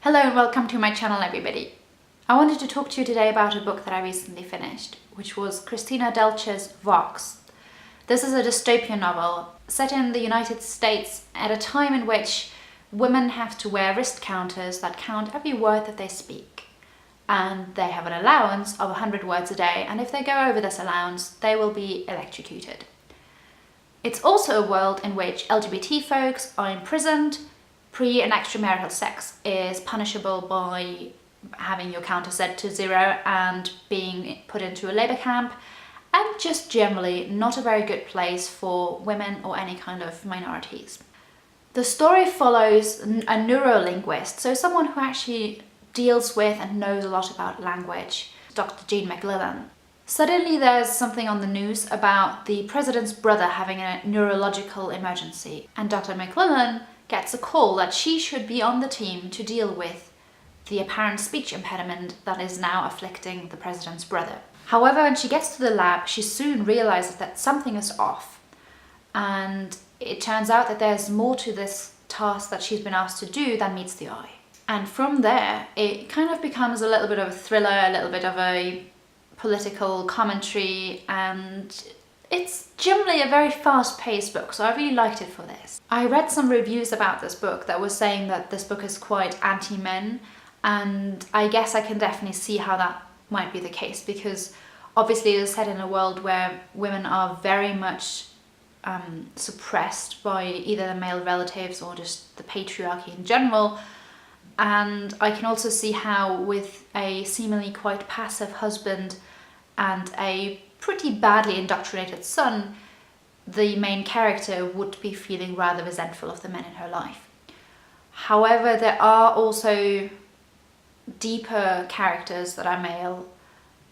Hello and welcome to my channel, everybody. I wanted to talk to you today about a book that I recently finished, which was Christina Dalcher's Vox. This is a dystopian novel set in the United States at a time in which women have to wear wrist counters that count every word that they speak. And they have an allowance of 100 words a day, and if they go over this allowance, they will be electrocuted. It's also a world in which LGBT folks are imprisoned. Pre- and extramarital sex is punishable by having your counter set to 0 and being put into a labour camp, and just generally not a very good place for women or any kind of minorities. The story follows a neurolinguist, so someone who actually deals with and knows a lot about language, Dr. Jean McLillan. Suddenly there's something on the news about the president's brother having a neurological emergency, and Dr. McLillan gets a call that she should be on the team to deal with the apparent speech impediment that is now afflicting the president's brother. However, when she gets to the lab, she soon realizes that something is off, and it turns out that there's more to this task that she's been asked to do than meets the eye. And from there, it kind of becomes a little bit of a thriller, a little bit of a political commentary, and it's generally a very fast-paced book, so I really liked it for this. I read some reviews about this book that were saying that this book is quite anti-men, and I guess I can definitely see how that might be the case, because obviously it is set in a world where women are very much suppressed by either the male relatives or just the patriarchy in general. And I can also see how, with a seemingly quite passive husband and a pretty badly indoctrinated son, the main character would be feeling rather resentful of the men in her life. However, there are also deeper characters that are male,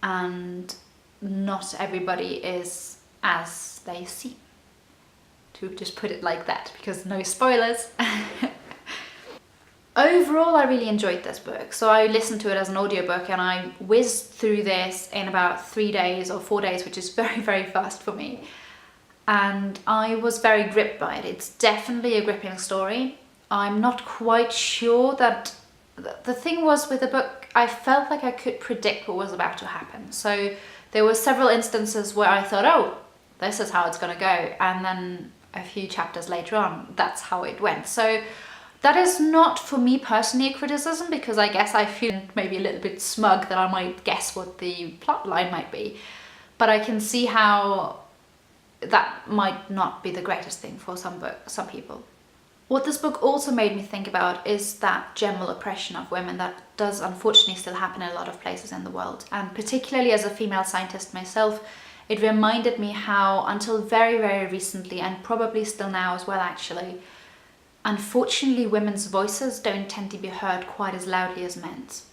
and not everybody is as they seem, to just put it like that, because no spoilers. Overall, I really enjoyed this book. So I listened to it as an audiobook, and I whizzed through this in about 3 days or 4 days, which is very, very fast for me. And I was very gripped by it. It's definitely a gripping story. I'm not quite sure that... The thing was with the book, I felt like I could predict what was about to happen. So there were several instances where I thought, oh, this is how it's going to go. And then a few chapters later on, that's how it went. So that is not, for me personally, a criticism, because I guess I feel maybe a little bit smug that I might guess what the plot line might be. But I can see how that might not be the greatest thing for some people. What this book also made me think about is that general oppression of women that does unfortunately still happen in a lot of places in the world. And particularly as a female scientist myself, it reminded me how until very, very recently, and probably still now as well actually, unfortunately, women's voices don't tend to be heard quite as loudly as men's.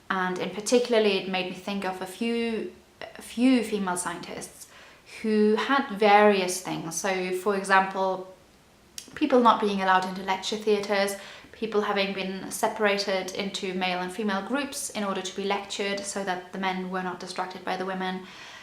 And in particularly, it made me think of a few female scientists who had various things. So, for example, people not being allowed into lecture theatres, people having been separated into male and female groups in order to be lectured so that the men were not distracted by the women,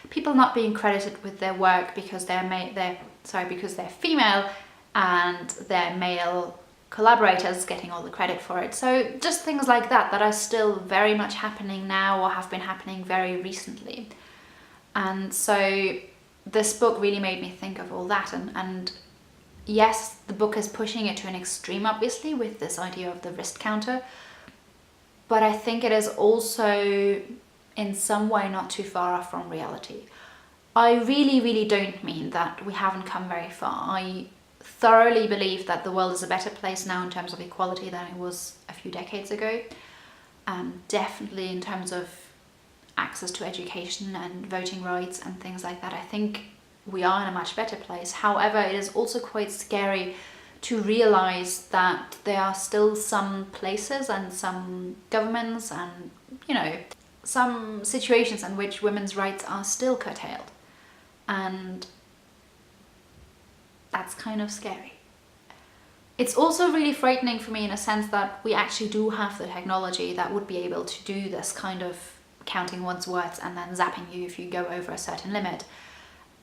people not being credited with their work because they're female, and their male collaborators getting all the credit for it. So just things like that that are still very much happening now, or have been happening very recently. And so this book really made me think of all that. And yes, the book is pushing it to an extreme, obviously, with this idea of the wrist counter. But I think it is also in some way not too far off from reality. I really, really don't mean that we haven't come very far. I thoroughly believe that the world is a better place now in terms of equality than it was a few decades ago. Definitely in terms of access to education and voting rights and things like that. I think we are in a much better place. However, it is also quite scary to realize that there are still some places and some governments and, some situations in which women's rights are still curtailed. And that's kind of scary. It's also really frightening for me in a sense that we actually do have the technology that would be able to do this kind of counting one's words and then zapping you if you go over a certain limit.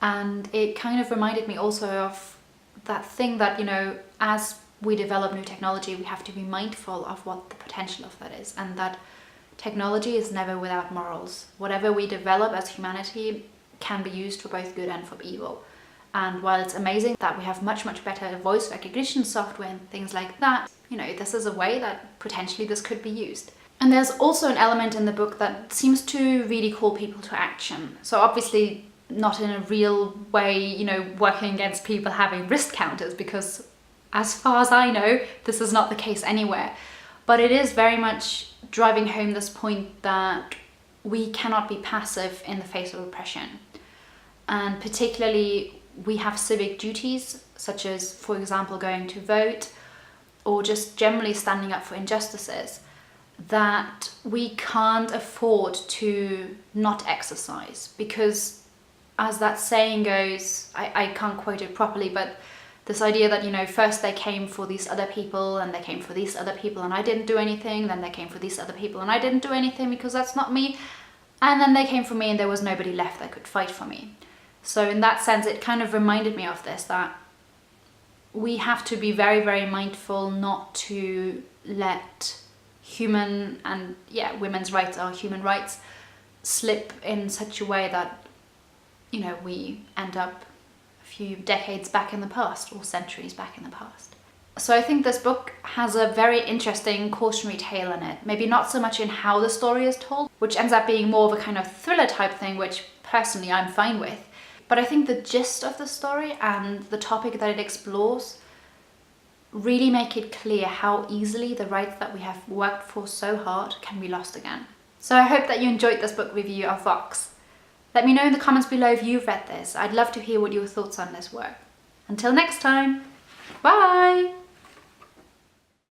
And it kind of reminded me also of that thing that, as we develop new technology, we have to be mindful of what the potential of that is, and that technology is never without morals. Whatever we develop as humanity can be used for both good and for evil. And while it's amazing that we have much, much better voice recognition software and things like that, you know, this is a way that potentially this could be used. And there's also an element in the book that seems to really call people to action. So obviously not in a real way, you know, working against people having wrist counters, because as far as I know, this is not the case anywhere. But it is very much driving home this point that we cannot be passive in the face of oppression. And particularly, we have civic duties, such as, for example, going to vote, or just generally standing up for injustices, that we can't afford to not exercise. Because as that saying goes, I can't quote it properly, but this idea that, you know, first they came for these other people and they came for these other people and I didn't do anything, then they came for these other people and I didn't do anything because that's not me, and then they came for me and there was nobody left that could fight for me. So in that sense, it kind of reminded me of this, that we have to be very, very mindful not to let human and, yeah, women's rights are human rights slip in such a way that, you know, we end up a few decades back in the past or centuries back in the past. So I think this book has a very interesting cautionary tale in it. Maybe not so much in how the story is told, which ends up being more of a kind of thriller type thing, which personally I'm fine with. But I think the gist of the story and the topic that it explores really make it clear how easily the rights that we have worked for so hard can be lost again. So I hope that you enjoyed this book review of Vox. Let me know in the comments below if you've read this. I'd love to hear what your thoughts on this were. Until next time, bye!